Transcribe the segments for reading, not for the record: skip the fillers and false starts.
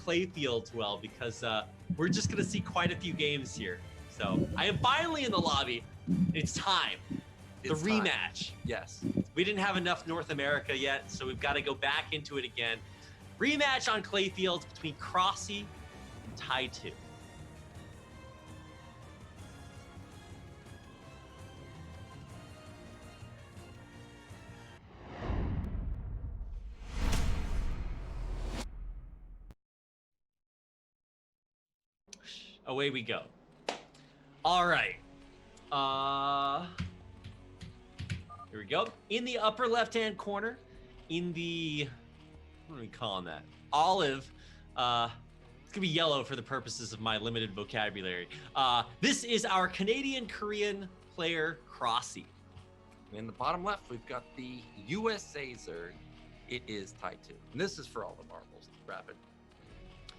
clay fields well, because we're just going to see quite a few games here. So I am finally in the lobby. It's time. The rematch. Yes. We didn't have enough North America yet, so we've got to go back into it again. Rematch on clay fields between Crossy and Ty2. Away we go. All right. Here we go. In the upper left-hand corner, in the, what are we calling that? Olive. It's gonna be yellow for the purposes of my limited vocabulary. This is our Canadian-Korean player, Crossy. In the bottom left, we've got the USA Zerg. It is Ty2. And this is for all the marbles. Rapid.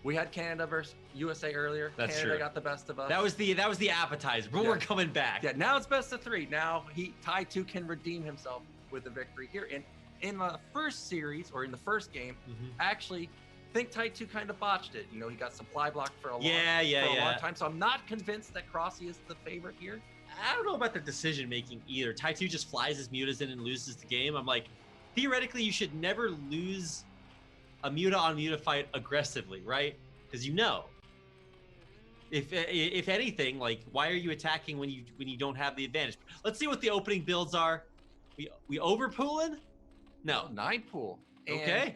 We had Canada versus USA earlier. That's Canada true. got the best of us. That was the appetizer, but we're coming back. Yeah, now it's best of 3. Now Ty2 can redeem himself with a victory here. And in the first series, or in the first game, actually think Ty2 kind of botched it. You know, he got supply blocked for a long time. So I'm not convinced that Crossy is the favorite here. I don't know about the decision making either. Ty2 just flies his mutas in and loses the game. I'm like, theoretically, you should never lose a muta on muta fight aggressively, right? Because you know, if anything, like, why are you attacking when you don't have the advantage? Let's see what the opening builds are. We overpooling? No, 9 pool. Okay. And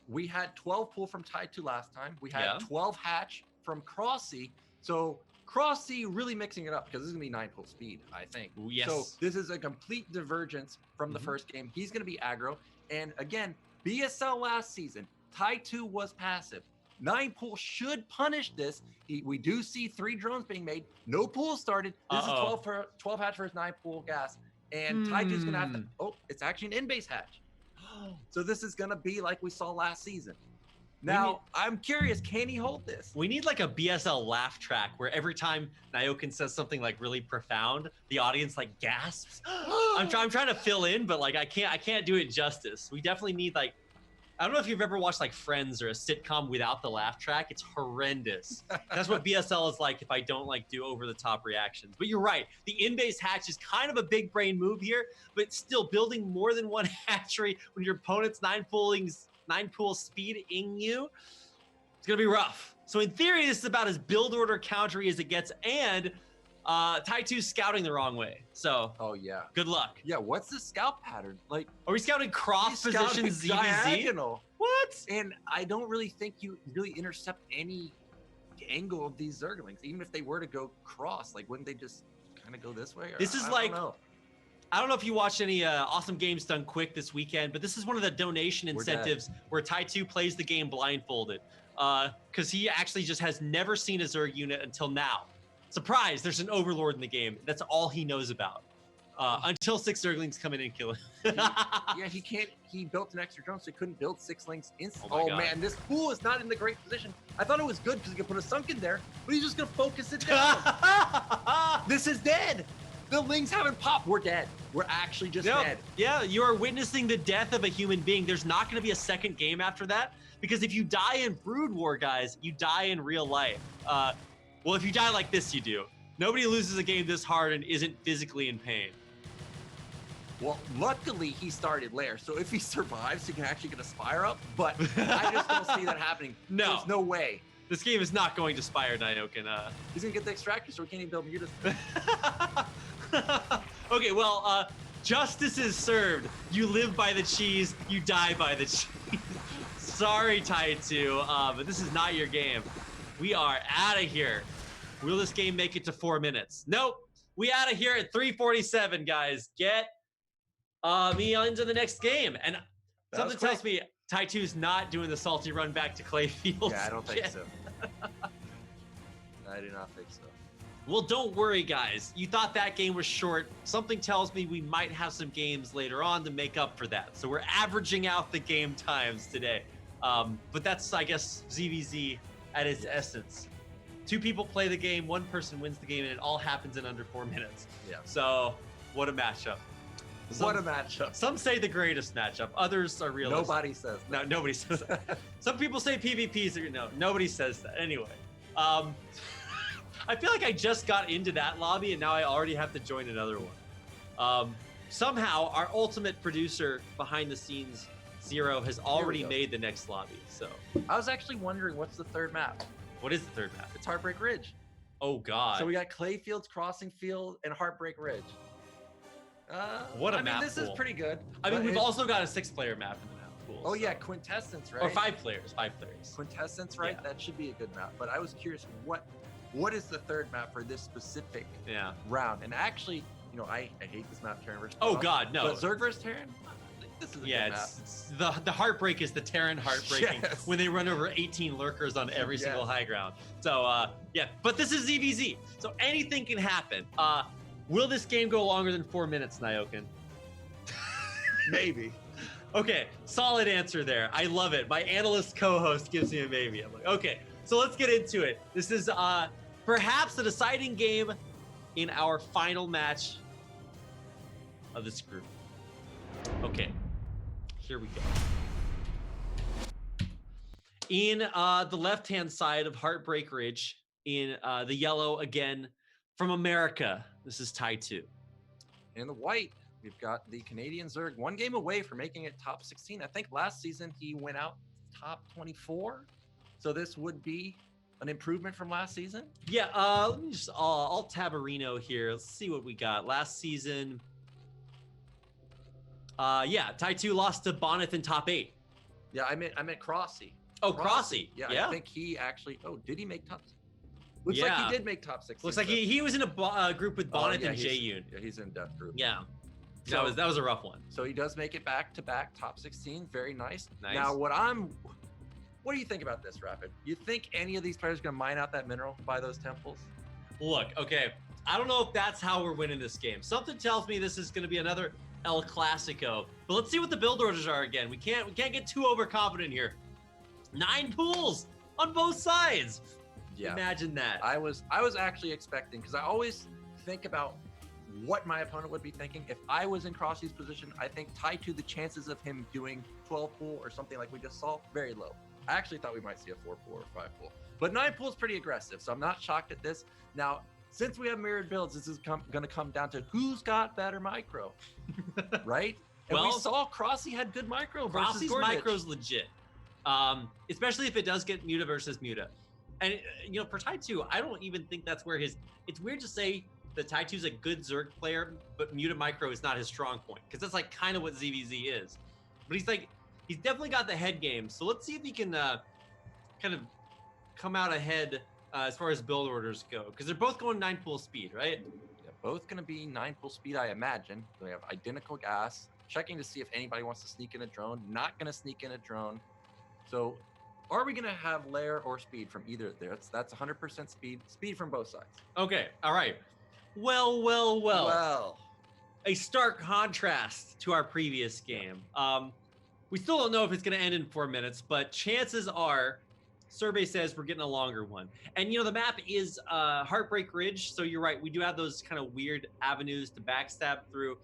we had 12 pool from Ty2 last time. We had 12 hatch from Crossy. So Crossy really mixing it up, because this is gonna be 9 pool speed, I think. Ooh, yes. So this is a complete divergence from the first game. He's gonna be aggro. And again, BSL last season, Ty2 was passive. 9 pool should punish this. We do see 3 drones being made. No pool started. This is 12 hatch versus 9 pool gas. And Ty2's gonna have to, it's actually an in-base hatch. So this is gonna be like we saw last season. Now, I'm curious, can he hold this? We need like a BSL laugh track where every time Nyokin says something like really profound, the audience like gasps. I'm trying to fill in, but like I can't do it justice. We definitely need, like, I don't know if you've ever watched like Friends or a sitcom without the laugh track. It's horrendous. That's what BSL is like if I don't like do over the top reactions. But you're right. The in-base hatch is kind of a big brain move here, but still building more than one hatchery when your opponent's 9 pool speeding you, it's gonna be rough. So in theory, this is about as build order countery as it gets, and Ty2's scouting the wrong way. So good luck. Yeah, what's the scout pattern? Like, are we scouting cross position ZVZ? Diagonal. What? And I don't really think you really intercept any angle of these Zerglings, even if they were to go cross. Like, wouldn't they just kind of go this way? Or, this is I don't know if you watched any Awesome Games Done Quick this weekend, but this is one of the donation incentives where Ty2 plays the game blindfolded, because he actually just has never seen a Zerg unit until now. Surprise, there's an Overlord in the game. That's all he knows about. Until 6 Zerglings come in and kill him. He built an extra drone, so he couldn't build 6 links instantly. Oh man, this pool is not in the great position. I thought it was good because he could put a sunken there, but he's just gonna focus it down. This is dead. The lings haven't popped. We're dead. We're actually just dead. Yeah, you are witnessing the death of a human being. There's not going to be a second game after that, because if you die in Brood War, guys, you die in real life. Well, if you die like this, you do. Nobody loses a game this hard and isn't physically in pain. Well, luckily he started Lair, so if he survives, he can actually get a Spire up, but I just don't see that happening. No. There's no way. This game is not going to Spire Nyokin. He's going to get the Extractor, so he can't even build mutas. Okay, well, justice is served. You live by the cheese, you die by the cheese. Sorry, Ty2, but this is not your game. We are out of here. Will this game make it to 4 minutes? Nope. We out of here at 3:47, guys. Get me into the next game. And something tells me Ty2's not doing the salty run back to clay fields. Yeah, I don't think so. I do not think so. Well, don't worry, guys. You thought that game was short. Something tells me we might have some games later on to make up for that. So we're averaging out the game times today. But that's, I guess, ZVZ at its essence. 2 people play the game, 1 person wins the game, and it all happens in under 4 minutes. Yeah. So what a matchup. What a matchup. Some say the greatest matchup. Others are realistic. Nobody says that. No, nobody says that. Some people say PvPs. No, nobody says that. Anyway, I feel like I just got into that lobby and now I already have to join another one. Somehow, our ultimate producer behind the scenes, Zero, has already made the next lobby. So I was actually wondering what's the third map. What is the third map? It's Heartbreak Ridge. Oh God. So we got Clayfields, Crossing Field, and Heartbreak Ridge. What a I map mean, this pool. is pretty good. I mean, we've also got a 6-player map in the map pool. Oh yeah, Quintessence, right? Or 5 players. 5 players. Quintessence, right? Yeah. That should be a good map. But I was curious, what is the third map for this specific round? And actually, you know, I hate this map, Terran versus. Oh God, no. But Zerg versus Terran. This is a good map. It's the heartbreak is the Terran heartbreaking when they run over 18 lurkers on every single high ground. So yeah, but this is ZVZ, so anything can happen. Will this game go longer than 4 minutes, Nyokin? Maybe. Okay, solid answer there. I love it. My analyst co-host gives me a maybe. I'm like, okay, so let's get into it. This is perhaps the deciding game in our final match of this group. Okay, here we go. In the left-hand side of Heartbreak Ridge, in the yellow, again, from America, this is Ty2. In the white, we've got the Canadian Zerg, 1 game away from making it top 16. I think last season he went out top 24. So this would be an improvement from last season. Yeah, let me just, I'll Tabarino here. Let's see what we got. Last season, yeah, Ty2 lost to Bonnet in top 8. Yeah, I meant Crossy. Oh, Crossy. Yeah, I think he actually, did he make top 16? Looks like he did make top 16. Looks like he was in a group with Bonnet and Jaeyoon. Yeah, he's in death group. Yeah. So, that was a rough one. So he does make it back to back top 16. Very nice. Nice. Now what do you think about this, Rapid? You think any of these players are gonna mine out that mineral by those temples? Look, okay, I don't know if that's how we're winning this game. Something tells me this is gonna be another El Clasico. But let's see what the build orders are again. We can't get too overconfident here. 9 pools on both sides. Yeah. Imagine that. I was actually expecting, because I always think about what my opponent would be thinking. If I was in Crossy's position, I think Ty2, the chances of him doing 12 pool or something like we just saw, very low. I actually thought we might see a 4 pool or 5 pool. But 9 pool is pretty aggressive, so I'm not shocked at this. Now, since we have mirrored builds, this is going to come down to who's got better micro, right? And we saw Crossy had good micro versus Crossy's micro's legit, especially if it does get Muta versus Muta. And, you know, for Ty2, I don't even think that's where it's weird to say that Ty2's a good Zerg player, but Muta micro is not his strong point, because that's like kind of what ZVZ is. But he's definitely got the head game. So let's see if he can kind of come out ahead as far as build orders go, because they're both going 9 pool speed, right? Yeah, both going to be 9 pool speed, I imagine. They have identical gas. Checking to see if anybody wants to sneak in a drone. Not going to sneak in a drone. So are we going to have lair or speed from either there? That's 100% speed from both sides. Okay, all right. Well. A stark contrast to our previous game. We still don't know if it's going to end in 4 minutes, but chances are, survey says we're getting a longer one. And, you know, the map is Heartbreak Ridge, so you're right. We do have those kind of weird avenues to backstab through.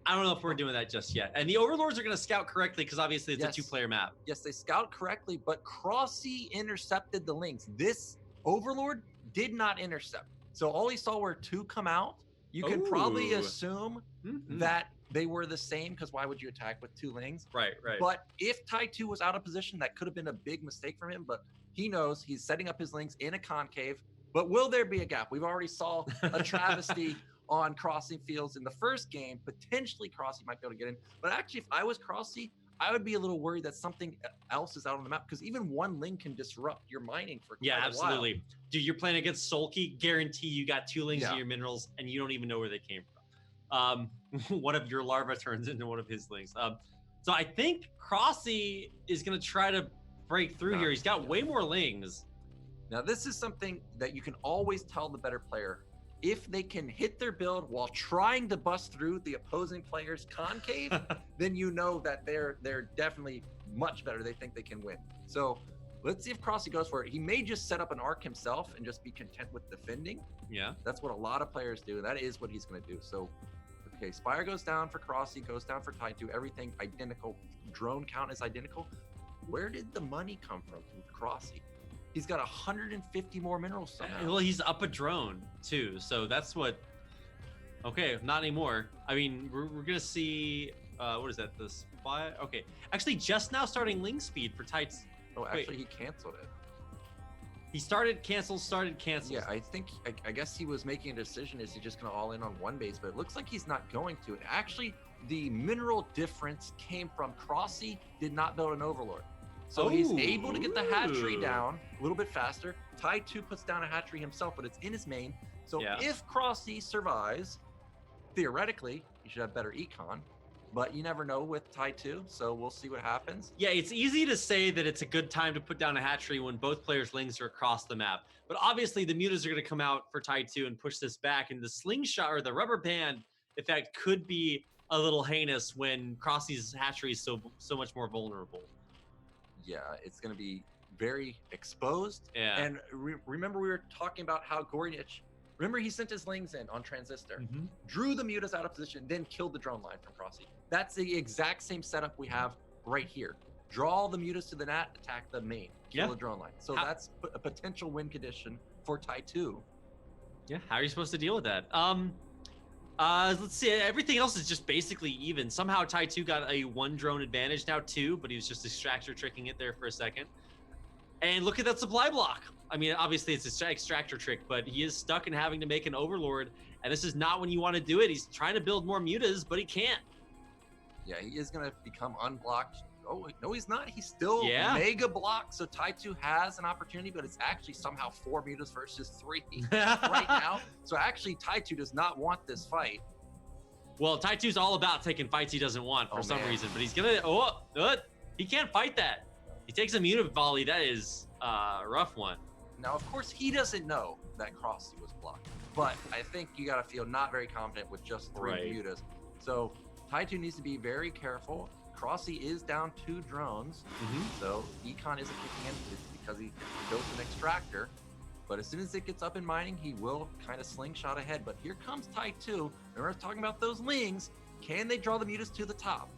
I don't know if we're doing that just yet. And the Overlords are going to scout correctly because obviously it's a 2-player map. Yes, they scout correctly, but Crossy intercepted the links. This Overlord did not intercept. So all he saw were 2 come out. You can probably assume that they were the same, because why would you attack with 2 lings? Right. But if Ty2 was out of position, that could have been a big mistake from him, but he knows he's setting up his lings in a concave. But will there be a gap? We've already saw a travesty on crossing fields in the first game. Potentially Crossy might be able to get in. But actually, if I was Crossy, I would be a little worried that something else is out on the map, because even 1 ling can disrupt your mining for quite a while. Dude, you're playing against Sulky, guarantee you got 2 lings in your minerals and you don't even know where they came from. One of your larva turns into one of his lings. So I think Crossy is going to try to break through here. He's got way more lings. Now, this is something that you can always tell the better player. If they can hit their build while trying to bust through the opposing player's concave, then you know that they're definitely much better. They think they can win. So let's see if Crossy goes for it. He may just set up an arc himself and just be content with defending. Yeah. That's what a lot of players do. That is what he's going to do. So Okay, Spire goes down for Crossy, goes down for Ty2, everything identical. Drone count is identical. Where did the money come from Crossy? He's got 150 more minerals somehow. Well, he's up a drone too, so that's what. Okay, not anymore. I mean, we're gonna see. What is that? The spy? Okay, actually, just now starting Ling speed for Tights. Oh, actually, he canceled it. He started cancels. Yeah, I guess he was making a decision. Is he just gonna all in on one base? But it looks like he's not going to. And actually, the mineral difference came from Crossy did not build an Overlord. So he's able to get the hatchery down a little bit faster. Ty2 puts down a hatchery himself, but it's in his main. So if Crossy survives, theoretically, he should have better econ. But you never know with Ty2, so we'll see what happens. Yeah, it's easy to say that it's a good time to put down a hatchery when both players' lings are across the map. But obviously, the mutas are going to come out for Ty2 and push this back. And the slingshot or the rubber band effect could be a little heinous when Crossy's hatchery is so much more vulnerable. Yeah, it's going to be very exposed. Yeah. And remember, we were talking about how Gornich, remember he sent his lings in on Transistor, drew the mutas out of position, then killed the drone line from Crossy. That's the exact same setup we have right here. Draw the mutas to the net, attack the main, kill the drone line. So that's a potential win condition for Ty2. Yeah, how are you supposed to deal with that? Let's see. Everything else is just basically even. Somehow Ty2 got a 1 drone advantage, now 2, but he was just extractor tricking it there for a second. And look at that supply block. I mean, obviously it's an extractor trick, but he is stuck in having to make an overlord, and this is not when you want to do it. He's trying to build more mutas, but he can't. Yeah, he is going to become unblocked. Oh, no, he's not. He's still mega blocked. So Ty2 has an opportunity, but it's actually somehow 4 mutas versus 3 right now. So actually, Ty2 does not want this fight. Well, Ty2's all about taking fights he doesn't want for some reason, but he's going to... he can't fight that. He takes a muta volley. That is a rough one. Now, of course, he doesn't know that Crossy was blocked, but I think you got to feel not very confident with just 3 mutas. So Ty2 needs to be very careful. Crossy is down 2 drones, so econ isn't kicking in because he built an extractor. But as soon as it gets up in mining, he will kind of slingshot ahead. But here comes Ty2. Remember talking about those lings. Can they draw the mutas to the top?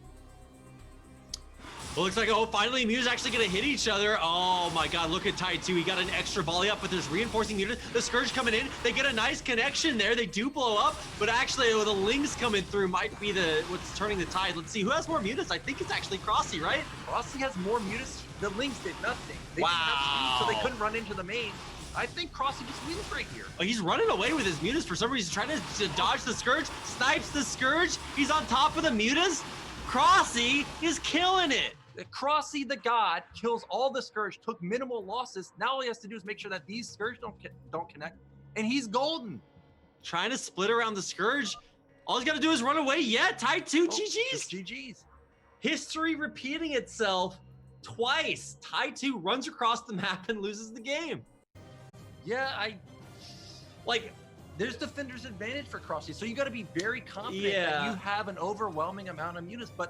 Well, looks like, finally, mutas actually going to hit each other. Oh, my God, look at Ty2. He got an extra volley up with his reinforcing mutas. The Scourge coming in. They get a nice connection there. They do blow up, but actually, the lings coming through might be what's turning the tide. Let's see, who has more mutas? I think it's actually Crossy, right? Crossy has more mutas. The lings did nothing. They didn't have speed, so they couldn't run into the main. I think Crossy just wins right here. Oh, he's running away with his mutas for some reason, trying to dodge the Scourge, snipes the Scourge. He's on top of the mutas. Crossy is killing it. Crossy the God kills all the Scourge, took minimal losses. Now all he has to do is make sure that these Scourge don't connect, and he's golden. Trying to split around the Scourge. All he's got to do is run away. Yeah, Ty2, GG's. GG's. History repeating itself twice. Ty2 runs across the map and loses the game. Yeah, there's defender's advantage for Crossy, so you got to be very confident that you have an overwhelming amount of mutas, but